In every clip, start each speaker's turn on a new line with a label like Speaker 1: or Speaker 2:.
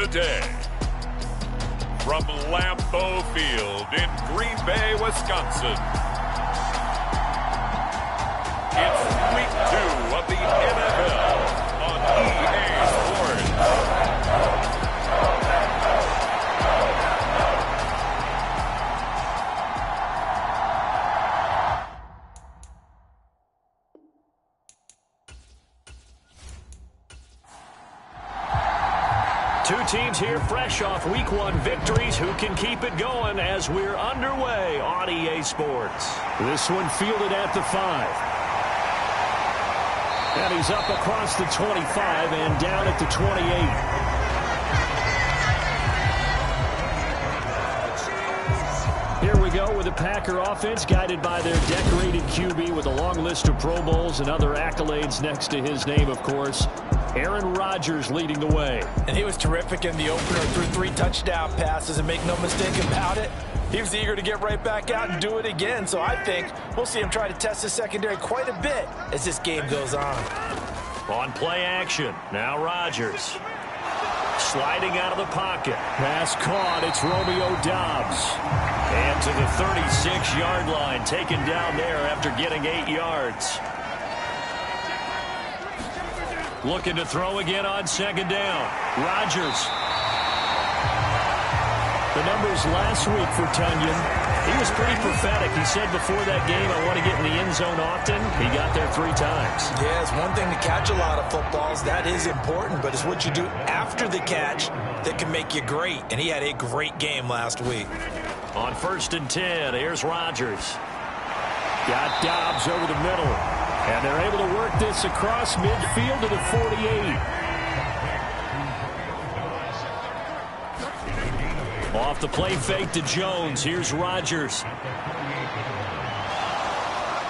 Speaker 1: today. From Lambeau Field in Green Bay, Wisconsin, it's Week 2 of the NFL on EA Sports.
Speaker 2: Two teams here fresh off Week 1 victories. Who can keep it going as we're underway on EA Sports? This one fielded at the 5. And he's up across the 25 and down at the 28. Here we go with the Packer offense guided by their decorated QB with a long list of Pro Bowls and other accolades next to his name, of course. Aaron Rodgers leading the way.
Speaker 3: And he was terrific in the opener, threw 3 touchdown passes, and make no mistake about it, he was eager to get right back out and do it again. So I think we'll see him try to test his secondary quite a bit as this game goes on.
Speaker 2: On play action, now Rodgers. Sliding out of the pocket. Pass caught, it's Romeo Doubs. And to the 36-yard line, taken down there after getting 8 yards. Looking to throw again on second down. Rodgers. The numbers last week for Tunyon. He was pretty prophetic. He said before that game, I want to get in the end zone often. He got there 3 times.
Speaker 3: Yeah, it's one thing to catch a lot of footballs. That is important, but it's what you do after the catch that can make you great. And he had a great game last week.
Speaker 2: On 1st and 10, here's Rodgers. Got Doubs over the middle. And they're able to work this across midfield to the 48. Off the play fake to Jones. Here's Rodgers.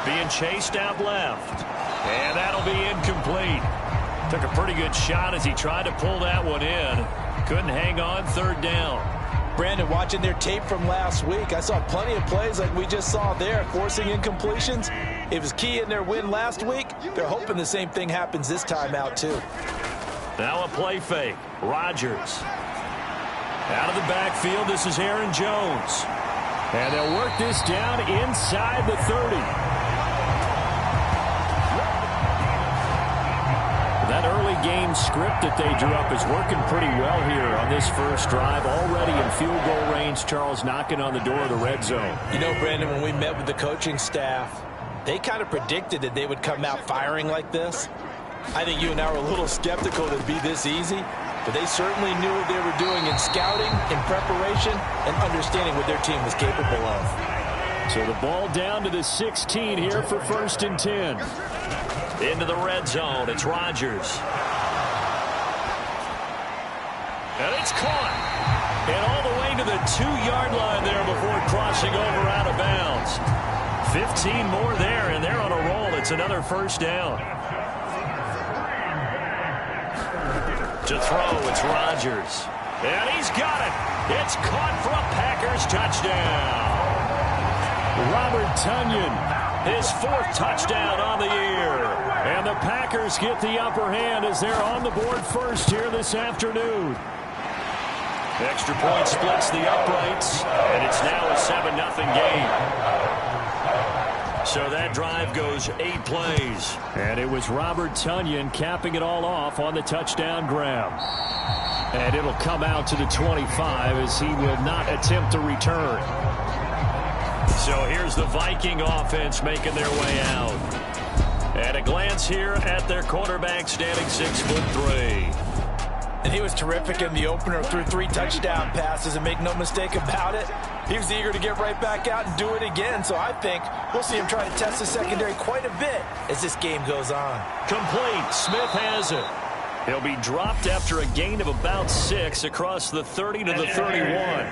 Speaker 2: Being chased out left. And that'll be incomplete. Took a pretty good shot as he tried to pull that one in. Couldn't hang on, 3rd down.
Speaker 3: Brandon, watching their tape from last week, I saw plenty of plays like we just saw there, forcing incompletions. It was key in their win last week. They're hoping the same thing happens this time out, too.
Speaker 2: Now a play fake. Rodgers. Out of the backfield, this is Aaron Jones. And they'll work this down inside the 30. That early game script that they drew up is working pretty well here on this first drive. Already in field goal range, Charles knocking on the door of the red zone.
Speaker 3: You know, Brandon, when we met with the coaching staff, they kind of predicted that they would come out firing like this. I think you and I were a little skeptical that it'd be this easy, but they certainly knew what they were doing in scouting, in preparation, and understanding what their team was capable of.
Speaker 2: So the ball down to the 16 here for 1st and 10. Into the red zone, it's Rodgers. And it's caught. And all the way to the 2-yard line there before crossing over out of bounds. 15 more there, and they're on a roll. It's another 1st down. To throw, it's Rodgers. And he's got it. It's caught for a Packers touchdown. Robert Tunyon, his 4th touchdown on the year. And the Packers get the upper hand as they're on the board first here this afternoon. Extra point splits the uprights, and it's now a 7-0 game. So that drive goes 8 plays. And it was Robert Tunyon capping it all off on the touchdown grab. And it'll come out to the 25 as he will not attempt to return. So here's the Viking offense making their way out. At a glance here at their quarterback standing 6'3".
Speaker 3: And he was terrific in the opener, threw 3 touchdown passes, and make no mistake about it, he was eager to get right back out and do it again. So I think we'll see him try to test the secondary quite a bit as this game goes on.
Speaker 2: Complete. Smith has it. He'll be dropped after a gain of about 6 across the 30 to the 31.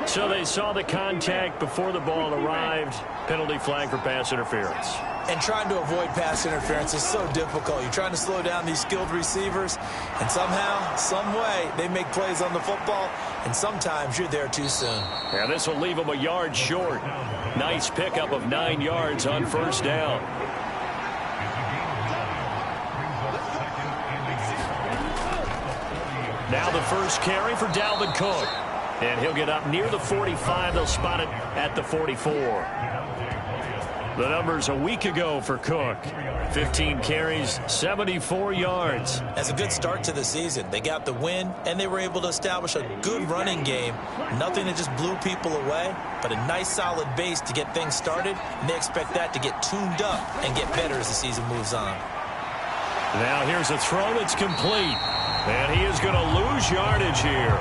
Speaker 2: So they saw the contact before the ball arrived. Penalty flag for pass interference.
Speaker 3: And trying to avoid pass interference is so difficult. You're trying to slow down these skilled receivers, and somehow, some way, they make plays on the football, and sometimes you're there too soon.
Speaker 2: Yeah, this will leave them a yard short. Nice pickup of 9 yards on 1st down. Now the first carry for Dalvin Cook. And he'll get up near the 45. They'll spot it at the 44. The numbers a week ago for Cook. 15 carries, 74 yards.
Speaker 3: That's a good start to the season. They got the win, and they were able to establish a good running game. Nothing that just blew people away, but a nice solid base to get things started, and they expect that to get tuned up and get better as the season moves on.
Speaker 2: Now here's a throw that's complete. And he is going to lose yardage here.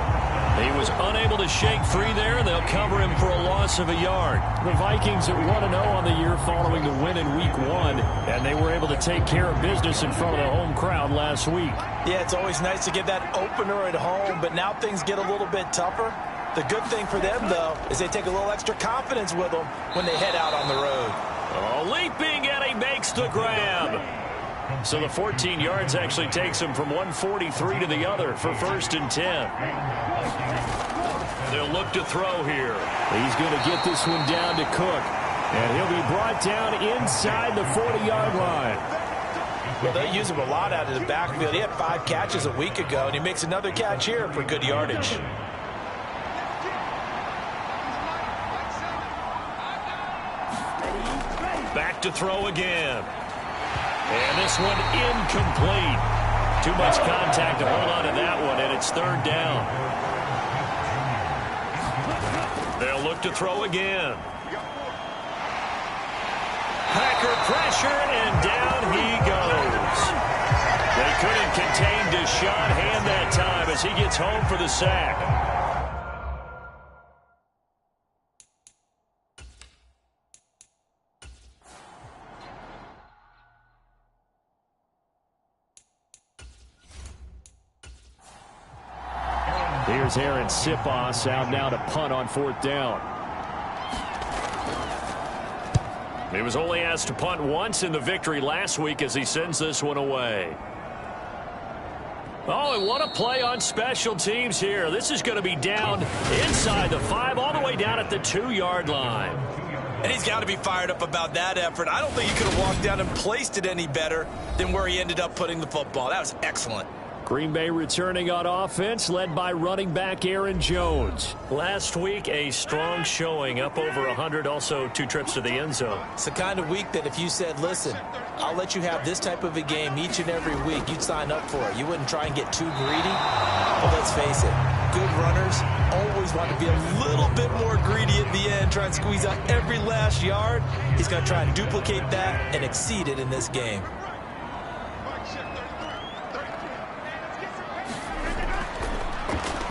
Speaker 2: He was unable to shake free there, and they'll cover him for a loss of a yard. The Vikings at 1-0 on the year following the win in Week 1, and they were able to take care of business in front of the home crowd last week.
Speaker 3: Yeah, it's always nice to get that opener at home, but now things get a little bit tougher. The good thing for them, though, is they take a little extra confidence with them when they head out on the road.
Speaker 2: Oh, leaping, and he makes the grab. So the 14 yards actually takes him from 143 to the other for 1st and 10. They'll look to throw here. He's going to get this one down to Cook. And he'll be brought down inside the 40-yard line.
Speaker 3: Well, they use him a lot out of the backfield. He had 5 catches a week ago, and he makes another catch here for good yardage.
Speaker 2: Back to throw again. And this one incomplete. Too much contact to hold on to that one, and it's 3rd down. They'll look to throw again. Packer pressure, and down he goes. They couldn't contain Deshaun Hand that time as he gets home for the sack. Here's Aaron Sipos out now to punt on 4th down. He was only asked to punt once in the victory last week as he sends this one away. Oh, and what a play on special teams here. This is going to be down inside the 5, all the way down at the 2-yard line.
Speaker 3: And he's got to be fired up about that effort. I don't think he could have walked down and placed it any better than where he ended up putting the football. That was excellent.
Speaker 2: Green Bay returning on offense, led by running back Aaron Jones. Last week, a strong showing, up over 100, also 2 trips to the end zone.
Speaker 3: It's the kind of week that if you said, listen, I'll let you have this type of a game each and every week, you'd sign up for it. You wouldn't try and get too greedy. But let's face it, good runners always want to be a little bit more greedy at the end, try and squeeze out every last yard. He's going to try and duplicate that and exceed it in this game.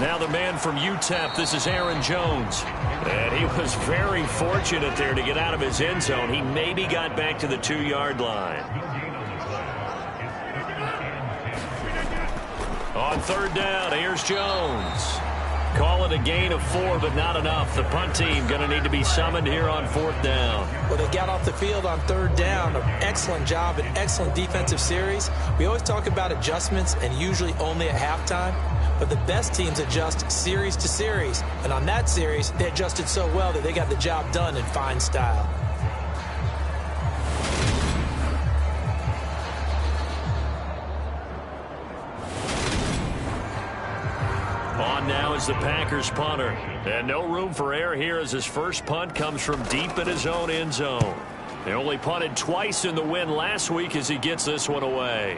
Speaker 2: Now the man from UTEP, this is Aaron Jones. And he was very fortunate there to get out of his end zone. He maybe got back to the 2-yard line. On 3rd down, here's Jones. Call it a gain of 4, but not enough. The punt team going to need to be summoned here on 4th down.
Speaker 3: Well, they got off the field on 3rd down. An excellent job, an excellent defensive series. We always talk about adjustments and usually only at halftime. But the best teams adjust series to series. And on that series, they adjusted so well that they got the job done in fine style.
Speaker 2: On now is the Packers punter. And no room for error here as his first punt comes from deep in his own end zone. They only punted twice in the win last week as he gets this one away.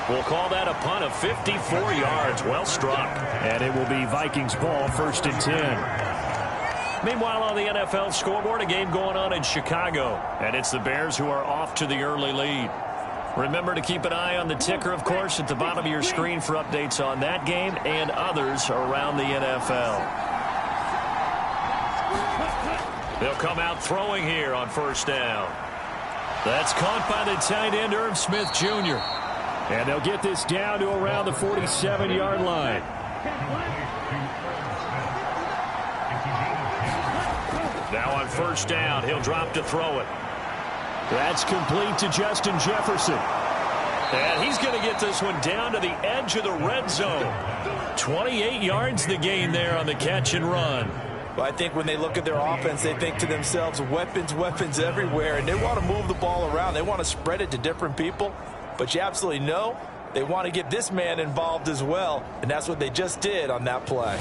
Speaker 2: We'll call that a punt of 54 yards. Well struck. And it will be Vikings ball, 1st and 10. Meanwhile, on the NFL scoreboard, a game going on in Chicago. And it's the Bears who are off to the early lead. Remember to keep an eye on the ticker, of course, at the bottom of your screen for updates on that game and others around the NFL. They'll come out throwing here on 1st down. That's caught by the tight end, Irv Smith Jr. And they'll get this down to around the 47-yard line. Now on 1st down, he'll drop to throw it. That's complete to Justin Jefferson. And he's going to get this one down to the edge of the red zone. 28 yards the gain there on the catch and run.
Speaker 3: Well, I think when they look at their offense, they think to themselves, weapons, weapons everywhere. And they want to move the ball around. They want to spread it to different people. But you absolutely know they want to get this man involved as well, and that's what they just did on that play.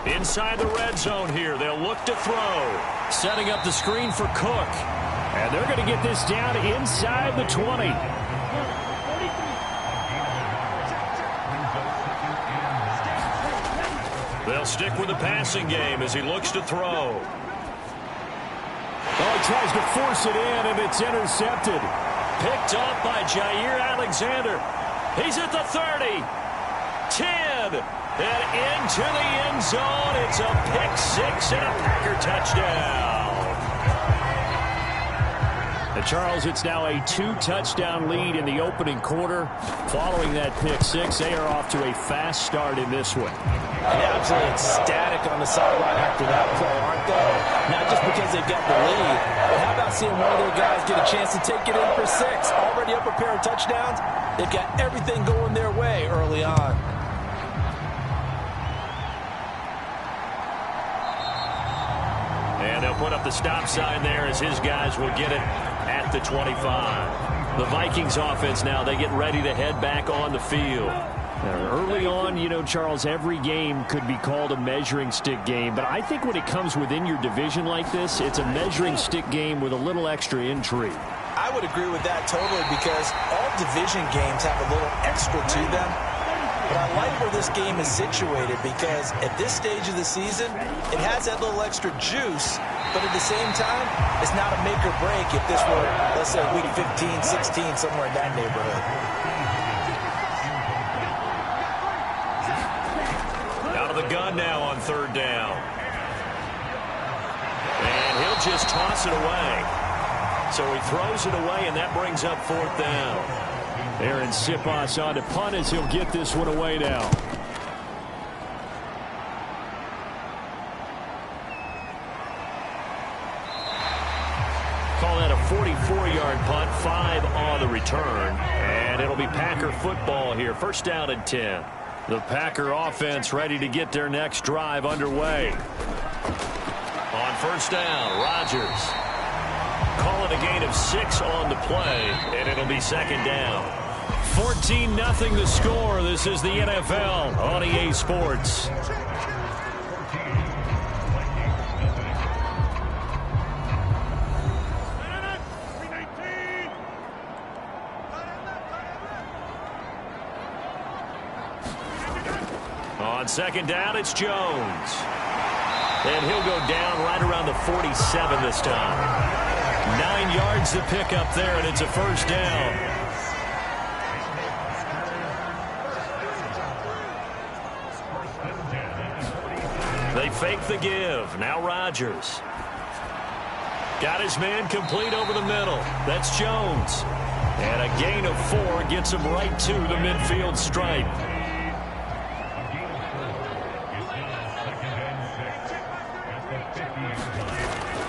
Speaker 2: Inside the red zone here, they'll look to throw. Setting up the screen for Cook. And they're going to get this down inside the 20. They'll stick with the passing game as he looks to throw. Oh, he tries to force it in, and it's intercepted. Picked up by Jair Alexander. He's at the 30. 10. And into the end zone. It's a pick-6 and a Packer touchdown. And Charles, it's now a 2-touchdown lead in the opening quarter. Following that pick-6, they are off to a fast start in this one.
Speaker 3: Yeah, absolutely ecstatic on the sideline after that play, aren't they? Not just because they got the lead, but how about seeing one of their guys get a chance to take it in for 6? Already up a pair of touchdowns. They've got everything going their way early on.
Speaker 2: And they'll put up the stop sign there as his guys will get it at the 25. The Vikings offense now, they get ready to head back on the field. Early on, you know, Charles, every game could be called a measuring stick game. But I think when it comes within your division like this, it's a measuring stick game with a little extra intrigue.
Speaker 3: I would agree with that totally because all division games have a little extra to them. But I like where this game is situated because at this stage of the season, it has that little extra juice. But at the same time, it's not a make or break if this were, let's say, week 15, 16, somewhere in that neighborhood.
Speaker 2: Out of the gun now on 3rd down. And he'll just toss it away. So he throws it away, and that brings up 4th down. Aaron Siposs on to punt as he'll get this one away now. Call that a 44-yard punt, 5 on the return. And it'll be Packer football here. 1st down and 10. The Packer offense ready to get their next drive underway. On 1st down, Rodgers. Call it a gain of 6 on the play, and it'll be 2nd down. 14-0 the score. This is the NFL on EA Sports. On 2nd down, it's Jones. And he'll go down right around the 47 this time. 9 yards to pick up there, and it's a 1st down. They fake the give. Now Rodgers. Got his man complete over the middle. That's Jones. And a gain of 4 gets him right to the midfield stripe.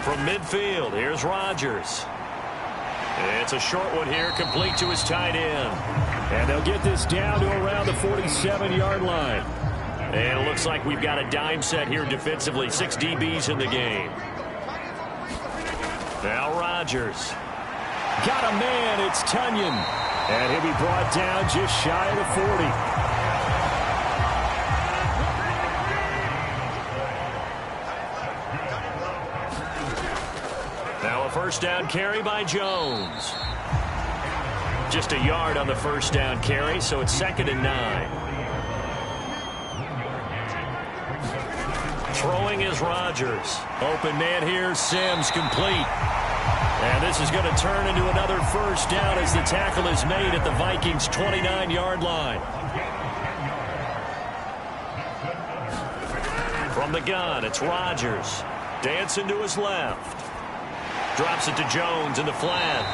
Speaker 2: From midfield, here's Rodgers. It's a short one here, complete to his tight end. And they'll get this down to around the 47-yard line. And it looks like we've got a dime set here defensively. 6 DBs in the game. Now Rodgers. Got a man, it's Tunyon. And he'll be brought down just shy of the 40. Now a 1st down carry by Jones. Just a yard on the 1st down carry, so it's 2nd and 9. Throwing is Rodgers. Open man here, Sims complete. And this is going to turn into another 1st down as the tackle is made at the Vikings' 29-yard line. From the gun, it's Rodgers. Dancing to his left. Drops it to Jones in the flat.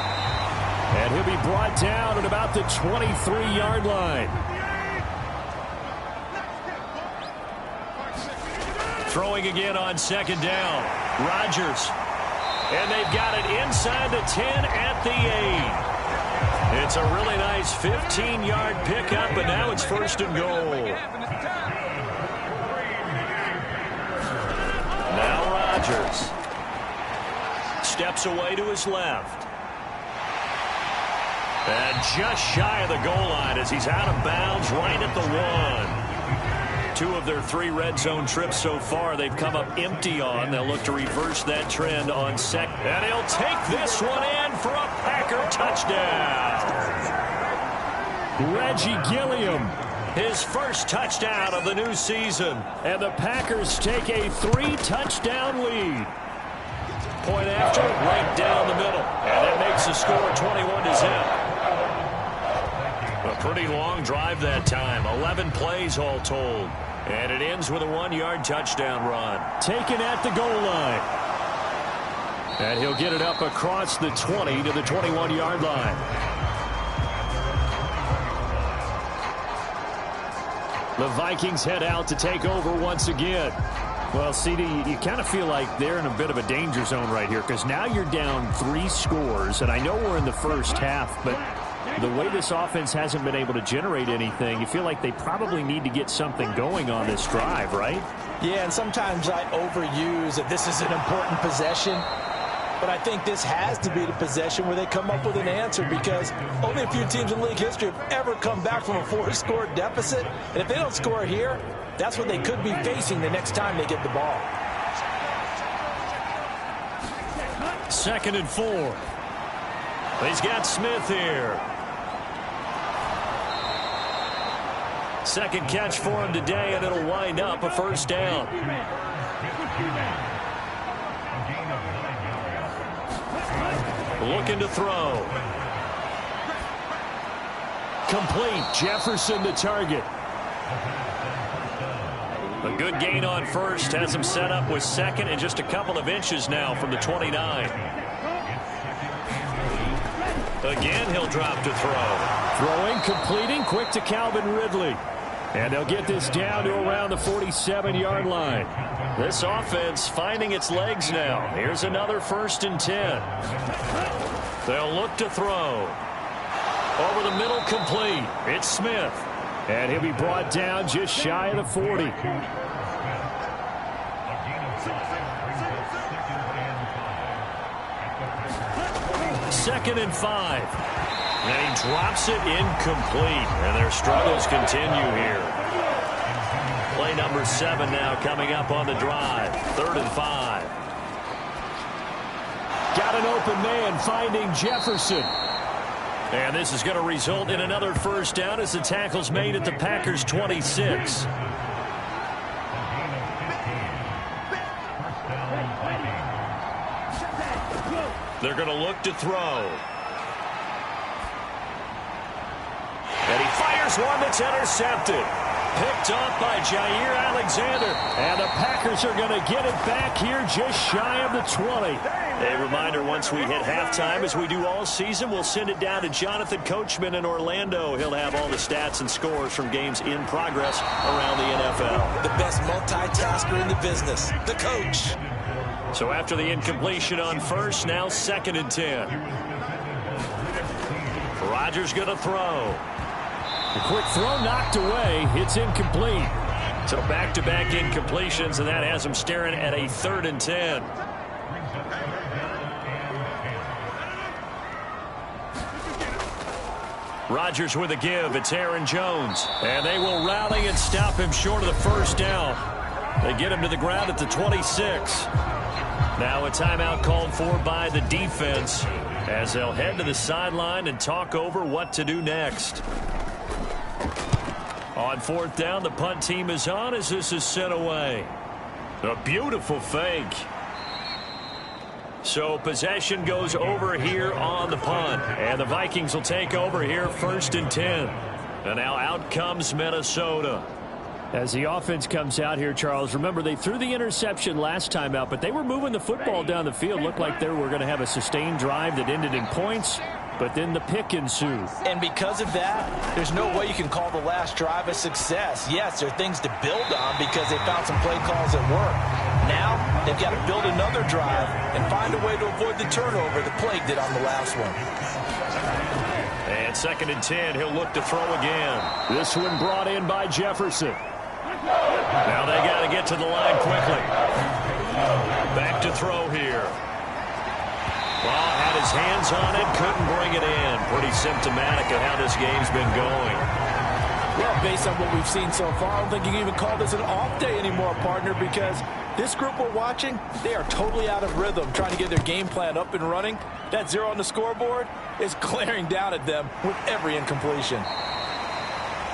Speaker 2: And he'll be brought down at about the 23-yard line. Throwing again on 2nd down. Rodgers. And they've got it inside the 10 at the 8. It's a really nice 15-yard pickup, and now it's 1st and goal. Now Rodgers. steps away to his left. And just shy of the goal line as he's out of bounds right at the 1. 2 of their 3 red zone trips so far they've come up empty on. They'll look to reverse that trend on second. And he'll take this one in for a Packer touchdown. Reggie Gilliam, his first touchdown of the new season. And the Packers take a 3-touchdown lead. Point after, right down the middle. And that makes the score 21-0. A pretty long drive that time. 11 plays all told. And it ends with a 1-yard touchdown run. Taken at the goal line. And he'll get it up across the 20 to the 21-yard line. The Vikings head out to take over once again. Well, CD, you kind of feel like they're in a bit of a danger zone right here because now you're down 3 scores, and I know we're in the first half, but the way this offense hasn't been able to generate anything, you feel like they probably need to get something going on this drive, right?
Speaker 3: Yeah, and sometimes I overuse that this is an important possession. But I think this has to be the possession where they come up with an answer because only a few teams in league history have ever come back from a 4-score deficit. And if they don't score here, that's what they could be facing the next time they get the ball.
Speaker 2: 2nd and 4. He's got Smith here. Second catch for him today, and it'll wind up a first down. Looking to throw. Complete. Jefferson the target. A good gain on first. Has him set up with second and just a couple of inches now from the 29. Again, he'll drop to throw. Throwing, completing, quick to Calvin Ridley. And they'll get this down to around the 47-yard line. This offense finding its legs now. Here's another 1st and 10. They'll look to throw. Over the middle, complete. It's Smith. And he'll be brought down just shy of the 40. Second and 5. And he drops it incomplete. And their struggles continue here. Play number 7 now coming up on the drive. 3rd and 5. Got an open man finding Jefferson. And this is going to result in another first down as the tackle's made at the Packers' 26. They're going to look to throw. And he fires one that's intercepted. Picked off by Jair Alexander. And the Packers are going to get it back here just shy of the 20. A reminder, once we hit halftime, as we do all season, we'll send it down to Jonathan Coachman in Orlando. He'll have all the stats and scores from games in progress around the NFL.
Speaker 3: The best multitasker in the business, the coach.
Speaker 2: So after the incompletion on first, now 2nd and 10. Rodgers going to throw. The quick throw knocked away. It's incomplete. So back-to-back incompletions, and that has him staring at a 3rd and 10. Rodgers with a give. It's Aaron Jones. And they will rally and stop him short of the first down. They get him to the ground at the 26. Now a timeout called for by the defense as they'll head to the sideline and talk over what to do next. On 4th down, the punt team is on as this is sent away. A beautiful fake. So possession goes over here on the punt. And the Vikings will take over here 1st and 10. And now out comes Minnesota. As the offense comes out here, Charles, remember they threw the interception last time out, but they were moving the football down the field. Looked like they were going to have a sustained drive that ended in points. But then the pick ensued.
Speaker 3: And because of that, there's no way you can call the last drive a success. Yes, there are things to build on because they found some play calls that work. Now, they've got to build another drive and find a way to avoid the turnover the Plague did on the last one.
Speaker 2: And 2nd and 10, he'll look to throw again. This one brought in by Jefferson. Now they got to get to the line quickly. Back to throw here. Well, had his hands on it, couldn't bring it in. Pretty symptomatic of how this game's been going.
Speaker 3: Well, based on what we've seen so far, I don't think you can even call this an off day anymore, partner, because this group we're watching, they are totally out of rhythm, trying to get their game plan up and running. That 0 on the scoreboard is glaring down at them with every incompletion.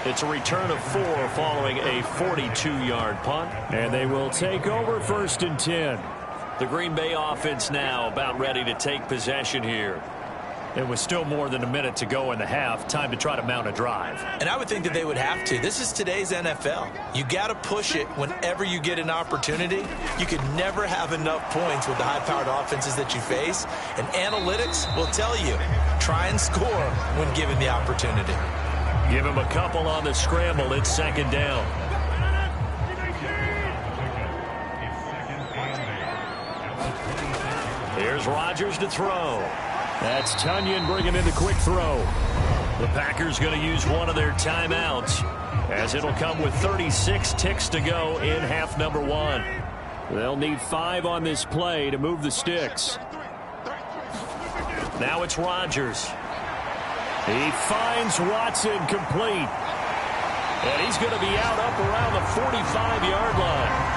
Speaker 2: It's a return of 4 following a 42-yard punt.
Speaker 4: And they will take over 1st and 10.
Speaker 2: The Green Bay offense now about ready to take possession here.
Speaker 4: It was still more than a minute to go in the half. Time to try to mount a drive.
Speaker 3: And I would think that they would have to. This is today's NFL. You got to push it whenever you get an opportunity. You could never have enough points with the high-powered offenses that you face. And analytics will tell you, try and score when given the opportunity.
Speaker 2: Give him a couple on the scramble. It's 2nd down. Here's Rodgers to throw.
Speaker 4: That's Tunyon bringing in the quick throw.
Speaker 2: The Packers going to use one of their timeouts, as it'll come with 36 ticks to go in half number 1.
Speaker 4: They'll need 5 on this play to move the sticks.
Speaker 2: Now it's Rodgers.
Speaker 4: He finds Watson complete.
Speaker 2: And he's going to be out up around the 45-yard line.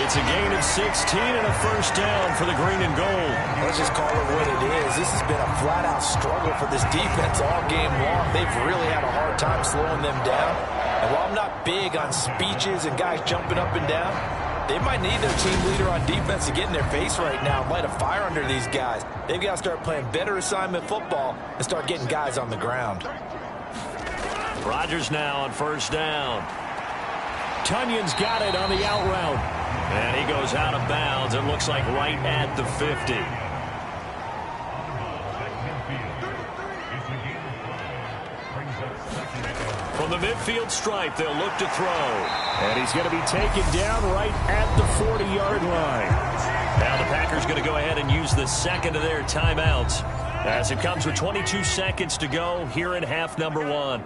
Speaker 2: It's a gain of 16 and a 1st down for the green and gold.
Speaker 3: Let's just call it what it is. This has been a flat-out struggle for this defense all game long. They've really had a hard time slowing them down. And while I'm not big on speeches and guys jumping up and down, they might need their team leader on defense to get in their face right now and light a fire under these guys. They've got to start playing better assignment football and start getting guys on the ground.
Speaker 2: Rodgers now on 1st down.
Speaker 4: Tunyon's got it on the out route.
Speaker 2: And he goes out of bounds. It looks like right at the 50. From the midfield stripe, they'll look to throw.
Speaker 4: And he's going to be taken down right at the 40-yard line.
Speaker 2: Now the Packers going to go ahead and use the 2nd of their timeouts, as it comes with 22 seconds to go here in half number 1.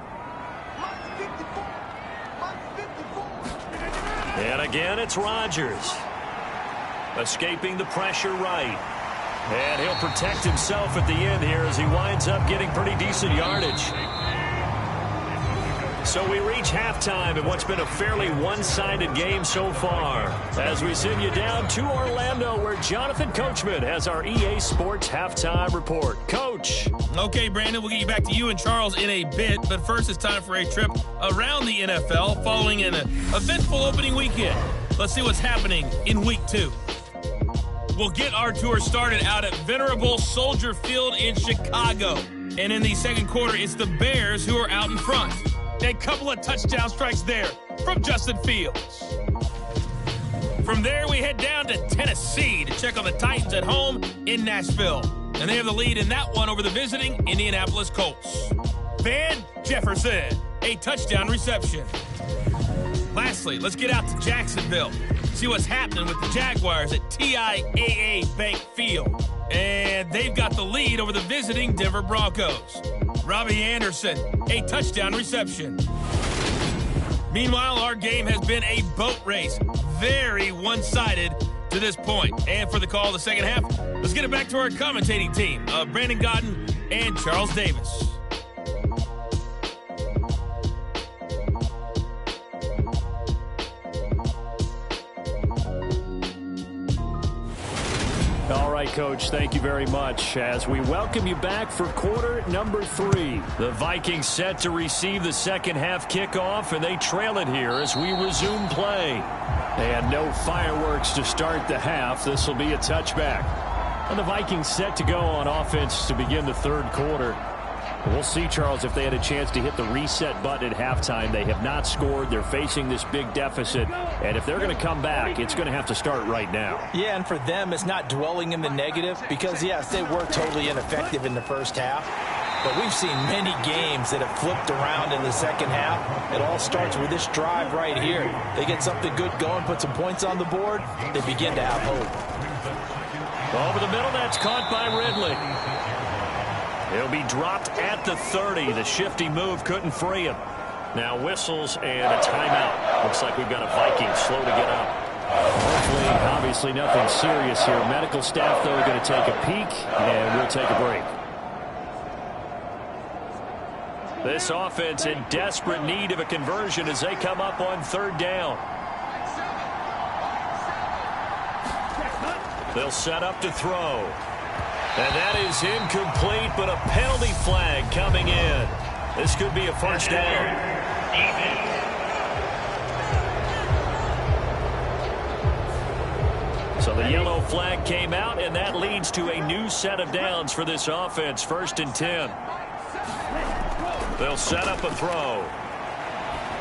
Speaker 2: And again, it's Rodgers. Escaping the pressure right. And he'll protect himself at the end here as he winds up getting pretty decent yardage. So we reach halftime in what's been a fairly one-sided game so far, as we send you down to Orlando, where Jonathan Coachman has our EA Sports halftime report. Coach.
Speaker 5: Okay, Brandon, we'll get you back to you and Charles in a bit, but first it's time for a trip around the NFL following an eventful opening weekend. Let's see what's happening in Week 2. We'll get our tour started out at venerable Soldier Field in Chicago. And in the second quarter, it's the Bears who are out in front. A couple of touchdown strikes there from Justin Fields. From there, we head down to Tennessee to check on the Titans at home in Nashville. And they have the lead in that one over the visiting Indianapolis Colts. Van Jefferson, a touchdown reception. Lastly, let's get out to Jacksonville. See what's happening with the Jaguars at TIAA Bank Field. And they've got the lead over the visiting Denver Broncos. Robbie Anderson, a touchdown reception. Meanwhile, our game has been a boat race. Very one-sided to this point. And for the call of the second half, let's get it back to our commentating team of Brandon Godden and Charles Davis.
Speaker 4: All right, Coach, thank you very much as we welcome you back for quarter number 3.
Speaker 2: The Vikings set to receive the second half kickoff, and they trail it here as we resume play.
Speaker 4: And no fireworks to start the half. This will be a touchback. And the Vikings set to go on offense to begin the third quarter. We'll see, Charles, if they had a chance to hit the reset button at halftime. They have not scored. They're facing this big deficit. And if they're going to come back, it's going to have to start right now.
Speaker 3: Yeah, and for them, it's not dwelling in the negative because, yes, they were totally ineffective in the first half. But we've seen many games that have flipped around in the second half. It all starts with this drive right here. They get something good going, put some points on the board, they begin to have hope.
Speaker 2: Over the middle, that's caught by Ridley. He'll be dropped at the 30. The shifty move couldn't free him. Now whistles and a timeout. Looks like we've got a Viking slow to get up.
Speaker 4: Hopefully, obviously, Obviously nothing serious here. Medical staff, though, are going to take a peek, and we'll take a break. This offense in desperate need of a conversion as they come up on 3rd down. They'll set up to throw. And that is incomplete, but a penalty flag coming in. This could be a 1st down. So the yellow flag came out, and that leads to a new set of downs for this offense. 1st and 10. They'll set up a throw.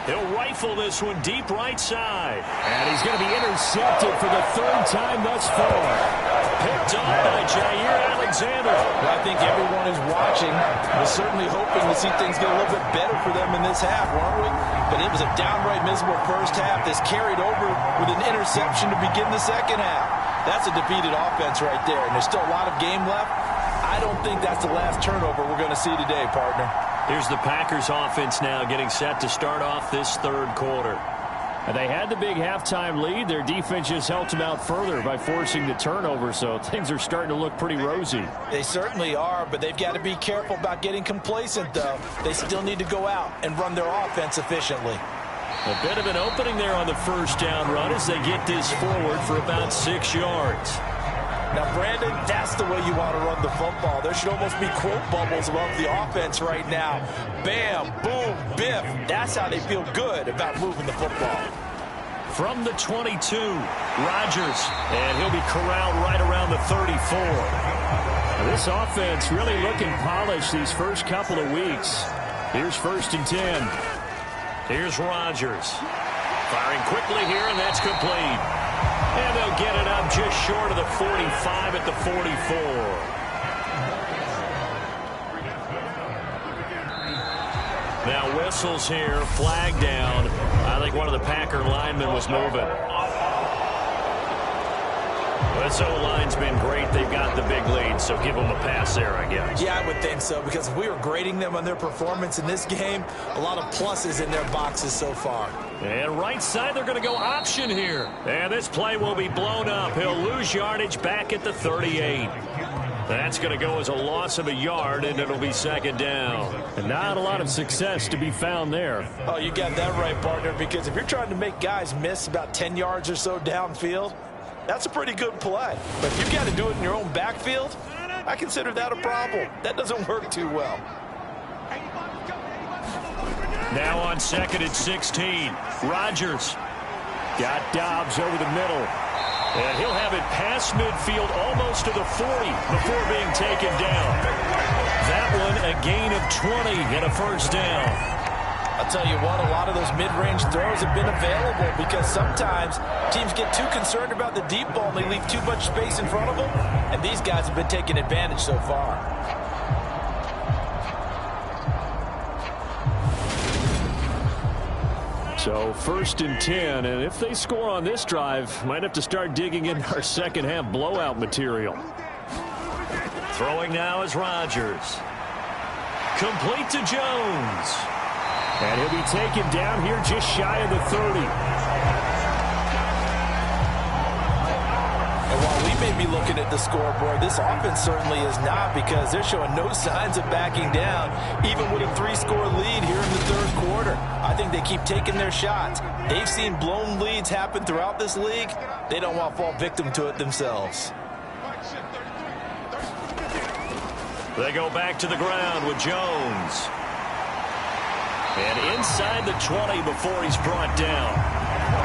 Speaker 4: He'll rifle this one deep right side. And he's going to be intercepted for the 3rd time thus far. Picked off by Jair Alexander.
Speaker 3: Well, I think everyone who's watching was certainly hoping to see things get a little bit better for them in this half, weren't we? But it was a downright miserable first half that's carried over with an interception to begin the second half. That's a defeated offense right there, and there's still a lot of game left. I don't think that's the last turnover we're going to see today, partner.
Speaker 4: Here's the Packers offense now getting set to start off this 3rd quarter. And they had the big halftime lead. Their defense just helped them out further by forcing the turnover, so things are starting to look pretty rosy.
Speaker 3: They certainly are, but they've got to be careful about getting complacent, though. They still need to go out and run their offense efficiently.
Speaker 4: A bit of an opening there on the 1st down run as they get this forward for about 6 yards.
Speaker 3: Now, Brandon, that's the way you want to run the football. There should almost be quote bubbles above the offense right now. Bam, boom, biff. That's how they feel good about moving the football.
Speaker 4: From the 22, Rodgers, and he'll be corralled right around the 34. This offense really looking polished these first couple of weeks. Here's 1st and 10. Here's Rodgers. Firing quickly here, and that's complete. And they'll get it up just short of the 45 at the 44. Now whistles here, flag down. I think one of the Packer linemen was moving. This O-line's been great. They've got the big lead, so give them a pass there, I guess.
Speaker 3: Yeah, I would think so, because if we were grading them on their performance in this game, a lot of pluses in their boxes so far.
Speaker 4: And right side, they're going to go option here. And this play will be blown up. He'll lose yardage back at the 38. That's going to go as a loss of a yard, and it'll be 2nd down. And not a lot of success to be found there.
Speaker 3: Oh, you got that right, partner, because if you're trying to make guys miss about 10 yards or so downfield, that's a pretty good play. But if you've got to do it in your own backfield, I consider that a problem. That doesn't work too well.
Speaker 4: Now on 2nd and 16, Rodgers got Dobbs over the middle. And he'll have it past midfield almost to the 40 before being taken down. That one a gain of 20 and a 1st down.
Speaker 3: I'll tell you what, a lot of those mid-range throws have been available because sometimes teams get too concerned about the deep ball and they leave too much space in front of them, and these guys have been taking advantage so far.
Speaker 4: So 1st and 10, and if they score on this drive, might have to start digging into our second half blowout material. Throwing now is Rodgers. Complete to Jones. And he'll be taken down here just shy of the 30.
Speaker 3: And while we may be looking at the scoreboard, this offense certainly is not, because they're showing no signs of backing down, even with a 3-score lead here in the 3rd quarter. I think they keep taking their shots. They've seen blown leads happen throughout this league. They don't want to fall victim to it themselves.
Speaker 4: They go back to the ground with Jones. And inside the 20 before he's brought down.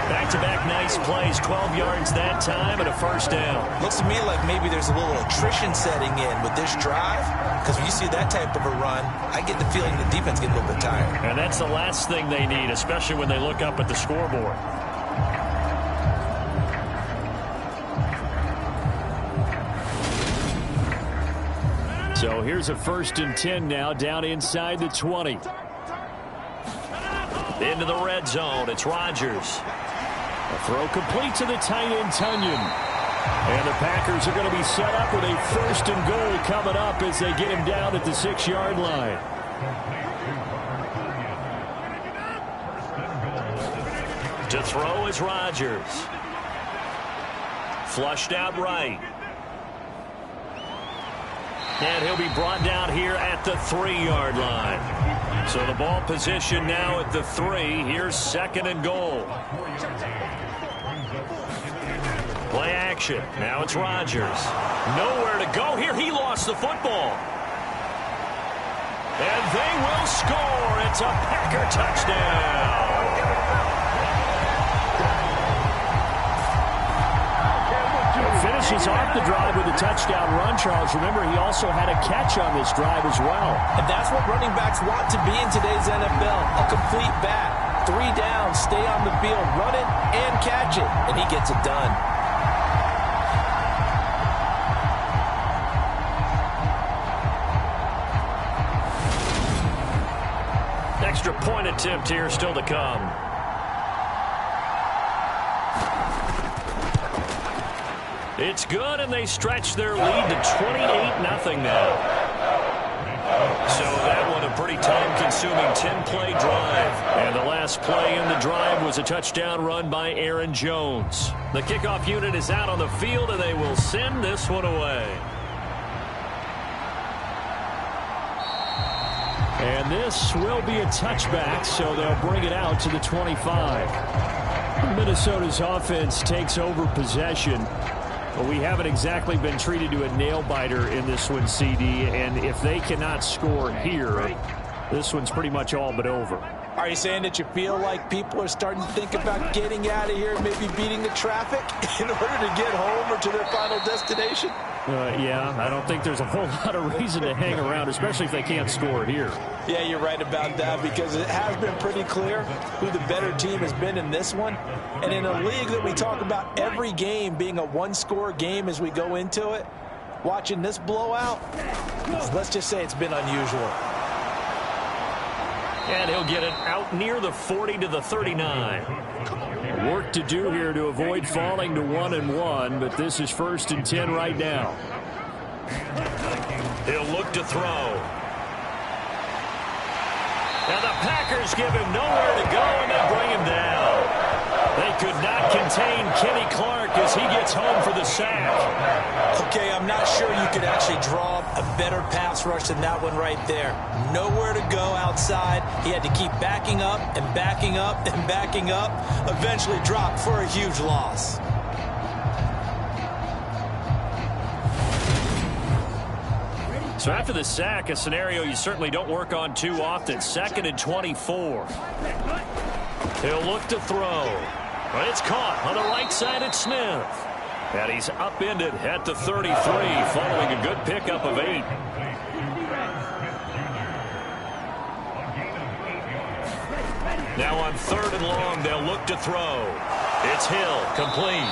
Speaker 4: Back-to-back nice plays, 12 yards that time and a 1st down.
Speaker 3: Looks to me like maybe there's a little attrition setting in with this drive, because when you see that type of a run, I get the feeling the defense gets a little bit tired.
Speaker 4: And that's the last thing they need, especially when they look up at the scoreboard. So here's a 1st and 10 now, down inside the 20. Into the red zone, it's Rodgers. A throw complete to the tight end, Tunyon. And the Packers are going to be set up with a 1st and goal coming up as they get him down at the 6-yard line. To throw is Rodgers.
Speaker 2: flushed out right. And he'll be brought down here at the 3-yard line. So the ball position now at the 3. Here's 2nd and goal. Play action. Now it's Rodgers. Nowhere to go here. He lost the football. And they will score. It's a Packer touchdown.
Speaker 4: Finishes off the drive with a touchdown run, Charles. Remember, he also had a catch on this drive as well.
Speaker 3: And that's what running backs want to be in today's NFL. A complete bat. 3 down, stay on the field, run it, and catch it. And he gets it done.
Speaker 2: Extra point attempt here still to come. It's good, and they stretch their lead to 28-0 now. So that one a pretty time-consuming 10-play drive. And the last play in the drive was a touchdown run by Aaron Jones. The kickoff unit is out on the field, and they will send this one away.
Speaker 4: And this will be a touchback, so they'll bring it out to the 25. Minnesota's offense takes over possession. But we haven't exactly been treated to a nail-biter in this one, CD. And if they cannot score here, this one's pretty much all but over.
Speaker 3: Are you saying that you feel like people are starting to think about getting out of here, maybe beating the traffic in order to get home or to their final destination?
Speaker 4: Yeah, I don't think there's a whole lot of reason to hang around, especially if they can't score here.
Speaker 3: Yeah, you're right about that, because it has been pretty clear who the better team has been in this one. And in a league that we talk about every game being a one-score game as we go into it, watching this blowout, let's just say it's been unusual.
Speaker 2: And he'll get it out near the 40 to the 39.
Speaker 4: Work to do here to avoid falling to 1-1, but this is 1st and 10 right now.
Speaker 2: He'll look to throw. And the Packers give him nowhere to go, and they bring him down. They could not contain Kenny Clark as he gets home for the sack.
Speaker 3: Okay, I'm not sure you could actually draw a better pass rush than that one right there. Nowhere to go outside. He had to keep backing up and backing up and backing up. Eventually dropped for a huge loss.
Speaker 2: So after the sack, a scenario you certainly don't work on too often. 2nd and 24. He'll look to throw. But it's caught on the right side at Smith. And he's upended at the 33, following a good pickup of 8. Now on 3rd and long, they'll look to throw. It's Hill, complete.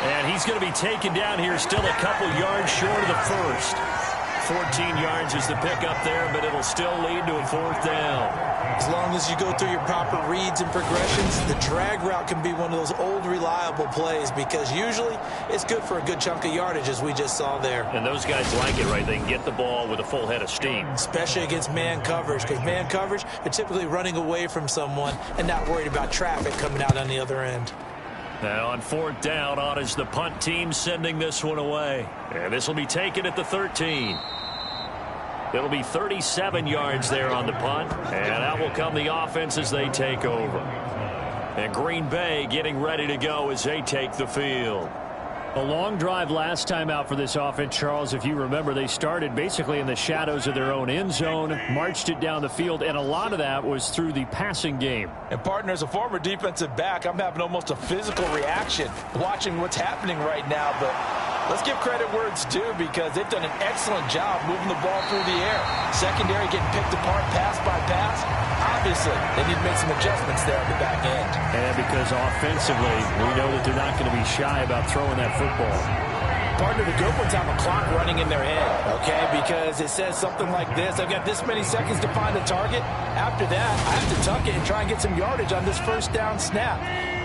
Speaker 2: And he's going to be taken down here, still a couple yards short of the first. 14 yards is the pickup there, but it'll still lead to a 4th down.
Speaker 3: As long as you go through your proper reads and progressions, the drag route can be one of those old reliable plays, because usually it's good for a good chunk of yardage, as we just saw there.
Speaker 2: And those guys like it, right? They can get the ball with a full head of steam.
Speaker 3: Especially against man coverage, because man coverage, they're typically running away from someone and not worried about traffic coming out on the other end.
Speaker 2: Now on 4th down, on is the punt team sending this one away. And this will be taken at the 13. It'll be 37 yards there on the punt. And out will come the offense as they take over. And Green Bay getting ready to go as they take the field.
Speaker 4: A long drive last time out for this offense, Charles. If you remember, they started basically in the shadows of their own end zone, marched it down the field, and a lot of that was through the passing game.
Speaker 3: And, partner, as a former defensive back, I'm having almost a physical reaction watching what's happening right now. But let's give credit where it's due, because they've done an excellent job moving the ball through the air. Secondary getting picked apart pass by pass. Obviously, they need to make some adjustments there at the back end.
Speaker 4: And because offensively, we know that they're not going to be shy about throwing that football.
Speaker 3: Partner, the good ones have a clock running in their head, okay? Because it says something like this: I've got this many seconds to find a target. After that, I have to tuck it and try and get some yardage on this 1st down snap.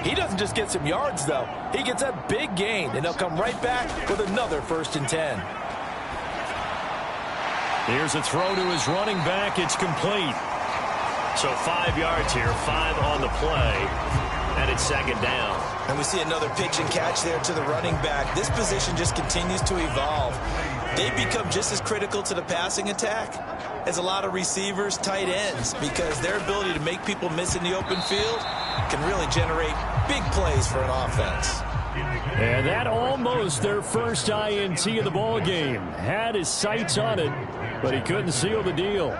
Speaker 3: He doesn't just get some yards, though. He gets a big gain, and they'll come right back with another 1st and 10.
Speaker 2: Here's a throw to his running back. It's complete. So 5 yards here, 5 on the play. And and it's second down.
Speaker 3: And we see another pitch and catch there to the running back. This position just continues to evolve. They become just as critical to the passing attack as a lot of receivers, tight ends, because their ability to make people miss in the open field can really generate big plays for an offense.
Speaker 4: And that almost their first INT of the ball game. Had his sights on it, but he couldn't seal the deal.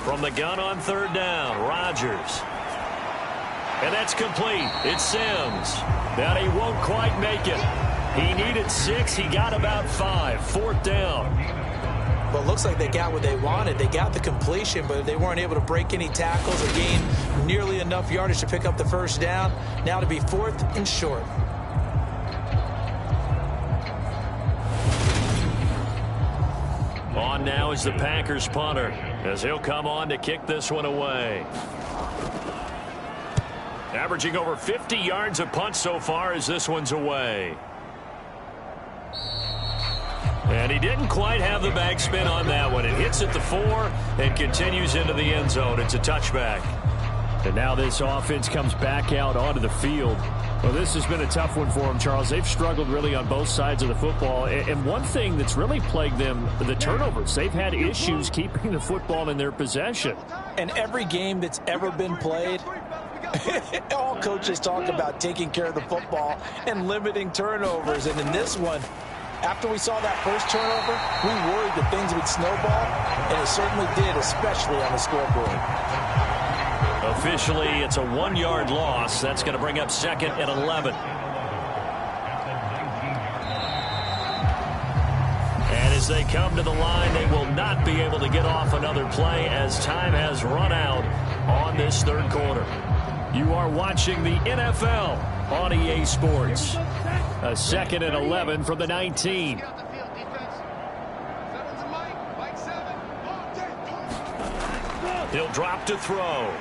Speaker 2: From the gun on third down, Rodgers. And that's complete. It's Sims.
Speaker 4: That he won't quite make it. He needed 6. He got about 5. Fourth down.
Speaker 3: Well, it looks like they got what they wanted. They got the completion, but they weren't able to break any tackles or gain nearly enough yardage to pick up the first down. Now to be 4th and short.
Speaker 2: On now is the Packers punter, as he'll come on to kick this one away. Averaging over 50 yards a punt so far as this one's away. And he didn't quite have the backspin on that one. It hits at the 4 and continues into the end zone. It's a touchback.
Speaker 4: And now this offense comes back out onto the field. Well, this has been a tough one for them, Charles. They've struggled really on both sides of the football. And one thing that's really plagued them, the turnovers. They've had issues keeping the football in their possession.
Speaker 3: And every game that's ever been played, all coaches talk about taking care of the football and limiting turnovers. And in this one, after we saw that first turnover, we worried that things would snowball, and it certainly did, especially on the scoreboard.
Speaker 2: Officially, it's a 1-yard loss. That's going to bring up 2nd and 11. And as they come to the line, they will not be able to get off another play as time has run out on this third quarter.
Speaker 4: You are watching the NFL on EA Sports. A 2nd and 11 from the 19.
Speaker 2: He'll drop to throw.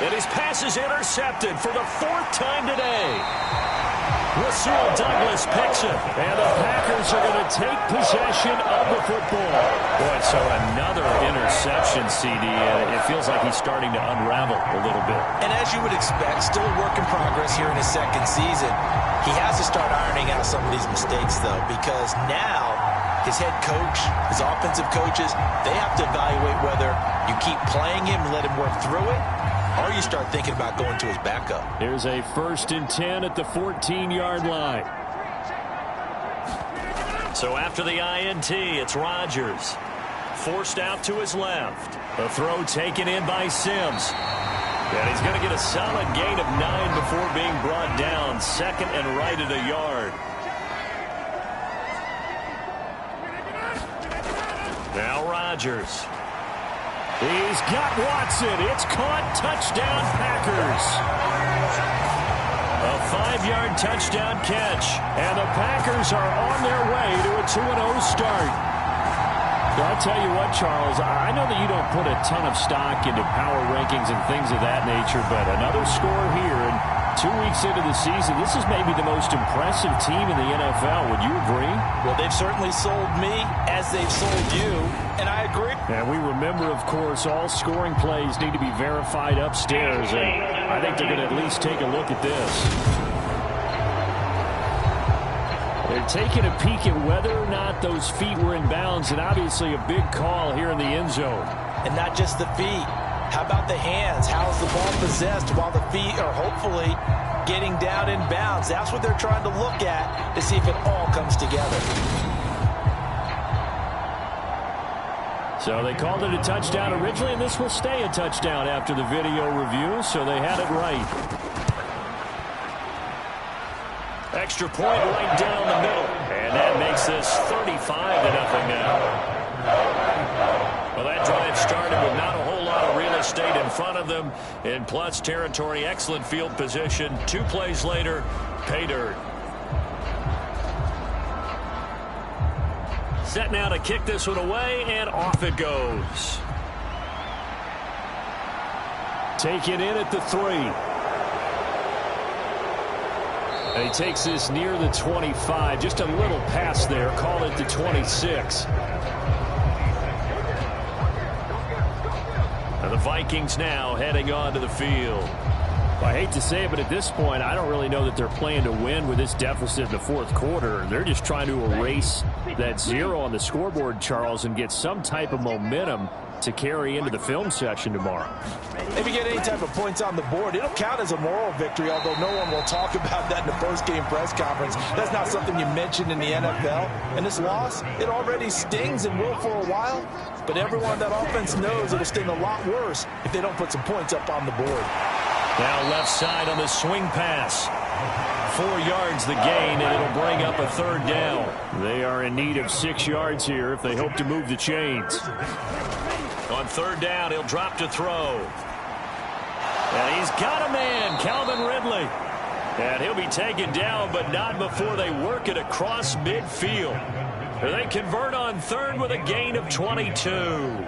Speaker 2: And his pass is intercepted for the 4th time today. Rasul Douglas picks it.
Speaker 4: And the Packers are going to take possession of the football.
Speaker 2: Boy, so another interception, CD. It feels like he's starting to unravel a little bit.
Speaker 3: And as you would expect, still a work in progress here in his 2nd season. He has to start ironing out some of these mistakes, though, because now his head coach, his offensive coaches, they have to evaluate whether you keep playing him and let him work through it, or you start thinking about going to his backup.
Speaker 4: Here's a 1st and 10 at the 14-yard line.
Speaker 2: So after the INT, it's Rodgers. Forced out to his left. A throw taken in by Sims. And he's going to get a solid gain of 9 before being brought down. 2nd and right at a yard. Now Rodgers.
Speaker 4: He's got Watson. It's caught. Touchdown, Packers.
Speaker 2: A 5-yard touchdown catch.
Speaker 4: And the Packers are on their way to a 2-0 start. I'll tell you what, Charles, I know that you don't put a ton of stock into power rankings and things of that nature, but another score here, and 2 weeks into the season, this is maybe the most impressive team in the NFL. Would you agree?
Speaker 3: Well, they've certainly sold me as they've sold you, and I agree.
Speaker 4: And we remember, of course, all scoring plays need to be verified upstairs, and I think they're going to at least take a look at this. They're taking a peek at whether or not those feet were in bounds, and obviously a big call here in the end zone.
Speaker 3: And not just the feet. How about the hands? How is the ball possessed while the feet are hopefully getting down in bounds? That's what they're trying to look at to see if it all comes together.
Speaker 4: So they called it a touchdown originally, and this will stay a touchdown after the video review, so they had it right.
Speaker 2: Extra point right down the middle. And that makes this 35-0 now. Well, that drive started with not a whole lot of real estate in front of them. In plus territory, excellent field position. 2 plays later, pay dirt. Set now to kick this one away, and off it goes.
Speaker 4: Take it in at the 3. And he takes this near the 25. Just a little pass there. Call it the 26.
Speaker 2: And the Vikings now heading onto the field.
Speaker 4: I hate to say it, but at this point, I don't really know that they're playing to win with this deficit in the fourth quarter. They're just trying to erase that 0 on the scoreboard, Charles, and get some type of momentum to carry into the film session tomorrow.
Speaker 3: If you get any type of points on the board, it'll count as a moral victory, although no one will talk about that in the post-game press conference. That's not something you mentioned in the NFL. And this loss, it already stings and will for a while, but everyone on that offense knows it'll sting a lot worse if they don't put some points up on the board.
Speaker 2: Now left side on the swing pass. 4 yards the gain, and it'll bring up a third down.
Speaker 4: They are in need of 6 yards here if they hope to move the chains.
Speaker 2: On third down, he'll drop to throw. And he's got a man, Calvin Ridley. And he'll be taken down, but not before they work it across midfield. They convert on third with a gain of 22.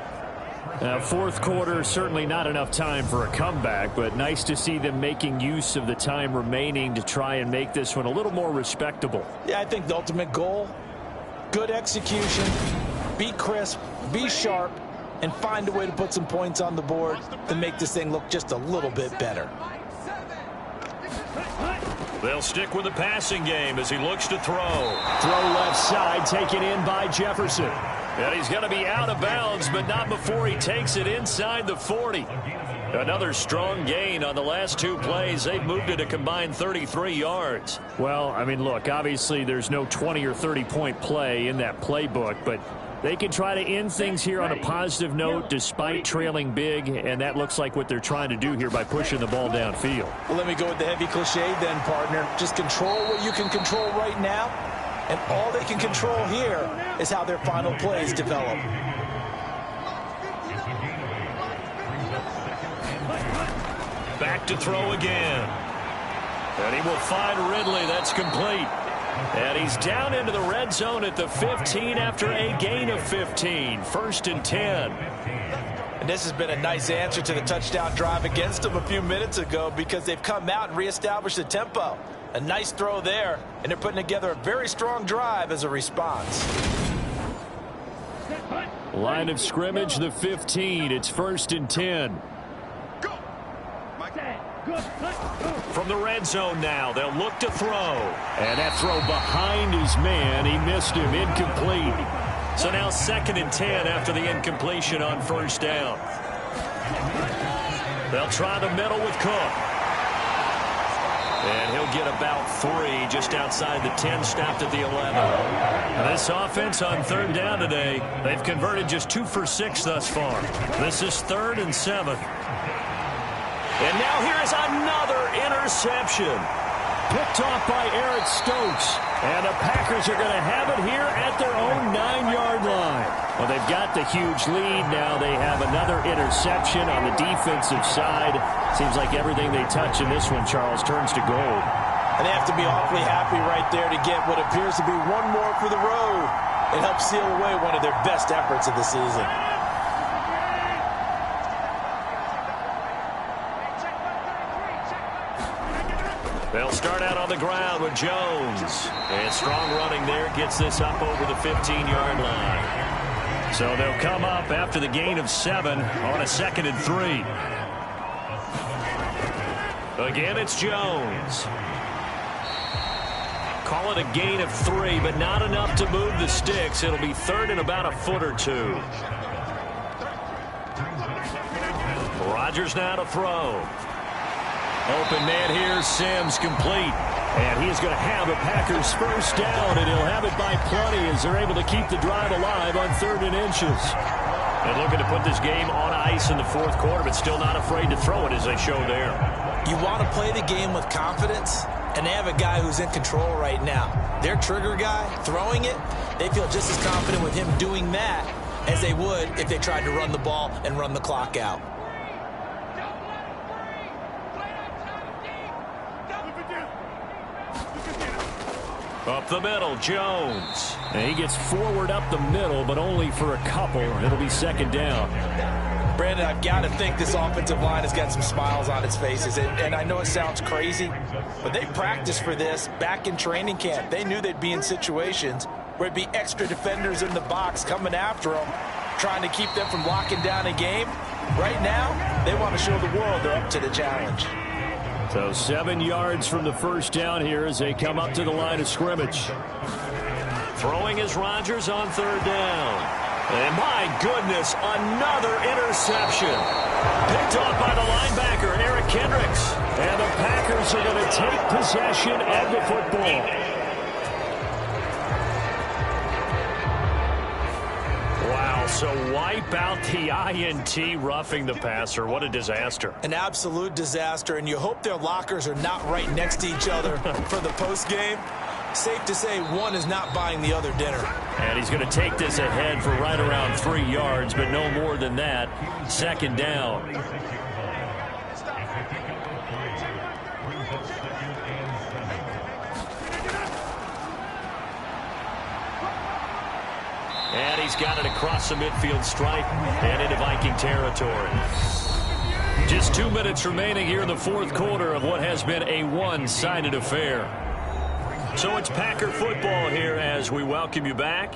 Speaker 4: Fourth quarter, certainly not enough time for a comeback, but nice to see them making use of the time remaining to try and make this one a little more respectable.
Speaker 3: Yeah, I think the ultimate goal, good execution, be crisp, be sharp, and find a way to put some points on the board to make this thing look just a little bit better.
Speaker 2: They'll stick with the passing game as he looks to throw.
Speaker 4: Throw left side, taken in by Jefferson.
Speaker 2: And he's going to be out of bounds, but not before he takes it inside the 40. Another strong gain on the last 2 plays. They've moved it a combined 33 yards.
Speaker 4: Well, I mean, look, obviously there's no 20 or 30-point play in that playbook, but they can try to end things here on a positive note despite trailing big, and that looks like what they're trying to do here by pushing the ball downfield.
Speaker 3: Well, let me go with the heavy cliche then, partner. Just control what you can control right now, and all they can control here is how their final plays develop.
Speaker 2: Back to throw again. And he will find Ridley. That's complete. And he's down into the red zone at the 15 after a gain of 15. 1st and 10.
Speaker 3: And this has been a nice answer to the touchdown drive against them a few minutes ago because they've come out and reestablished the tempo. A nice throw there, and they're putting together a very strong drive as a response.
Speaker 4: Line of scrimmage, the 15. It's 1st and 10.
Speaker 2: From the red zone now, they'll look to throw.
Speaker 4: And that throw behind his man. He missed him. Incomplete.
Speaker 2: So now 2nd and 10 after the incompletion on 1st down. They'll try the middle with Cook. And he'll get about 3 just outside the 10, stopped at the 11. This offense on 3rd down today, they've converted just 2 for 6 thus far. This is 3rd and 7. And now here is another interception.
Speaker 4: Picked off by Eric Stokes. And the Packers are going to have it here at their own 9-yard line. Well, they've got the huge lead now. They have another interception on the defensive side. Seems like everything they touch in this one, Charles, turns to gold.
Speaker 3: And they have to be awfully happy right there to get what appears to be one more for the road and help seal away one of their best efforts of the season.
Speaker 2: They'll start out on the ground with Jones. And strong running there gets this up over the 15-yard line.
Speaker 4: So they'll come up after the gain of 7 on a 2nd and 3.
Speaker 2: Again, it's Jones. Call it a gain of 3, but not enough to move the sticks. It'll be 3rd and about a foot or 2. Rodgers now to throw.
Speaker 4: Open man here, Sims complete. And he is going to have a Packers 1st down, and he'll have it by plenty as they're able to keep the drive alive on 3rd and inches.
Speaker 2: And looking to put this game on ice in the 4th quarter, but still not afraid to throw it as they show there.
Speaker 3: You want to play the game with confidence, and they have a guy who's in control right now. Their trigger guy, throwing it, they feel just as confident with him doing that as they would if they tried to run the ball and run the clock out.
Speaker 2: Up the middle, Jones.
Speaker 4: And he gets forward up the middle, but only for a couple. It'll be 2nd down.
Speaker 3: Brandon, I've got to think this offensive line has got some smiles on its faces. And I know it sounds crazy, but they practiced for this back in training camp. They knew they'd be in situations where it'd be extra defenders in the box coming after them, trying to keep them from locking down a game. Right now, they want to show the world they're up to the challenge.
Speaker 4: So 7 yards from the first down here as they come up to the line of scrimmage.
Speaker 2: Throwing is Rodgers on third down. And my goodness, another interception. Picked off by the linebacker, Eric Kendricks.
Speaker 4: And the Packers are going to take possession of the football. Wow, so wipe out the INT, roughing the passer. What a disaster.
Speaker 3: An absolute disaster, and you hope their lockers are not right next to each other for the postgame. Safe to say one is not buying the other dinner.
Speaker 4: And he's going to take this ahead for right around 3 yards, but no more than that. Second down. And he's got it across the midfield stripe and into Viking territory. Just 2 minutes remaining here in the fourth quarter of what has been a one-sided affair. So it's Packer football here as we welcome you back.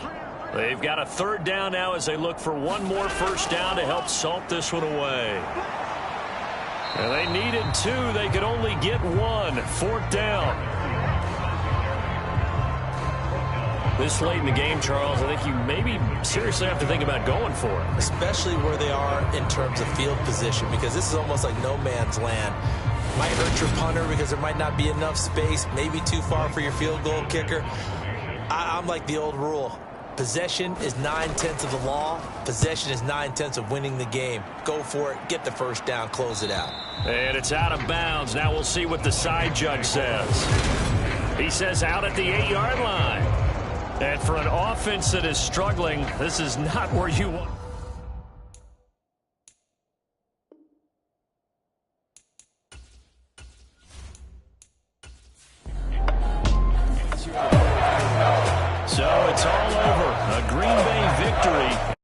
Speaker 4: They've got a third down now as they look for one more first down to help salt this one away. And they needed 2. They could only get 1. Fourth down. This late in the game, Charles, I think you maybe seriously have to think about going for it.
Speaker 3: Especially where they are in terms of field position, because this is almost like no man's land. Might hurt your punter because there might not be enough space, maybe too far for your field goal kicker. I'm like the old rule. Possession is 9/10 of the law. Possession is 9/10 of winning the game. Go for it, get the first down, close it out.
Speaker 4: And it's out of bounds. Now we'll see what the side judge says. He says out at the 8-yard line. And for an offense that is struggling, this is not where you want. So it's all over. A Green Bay victory.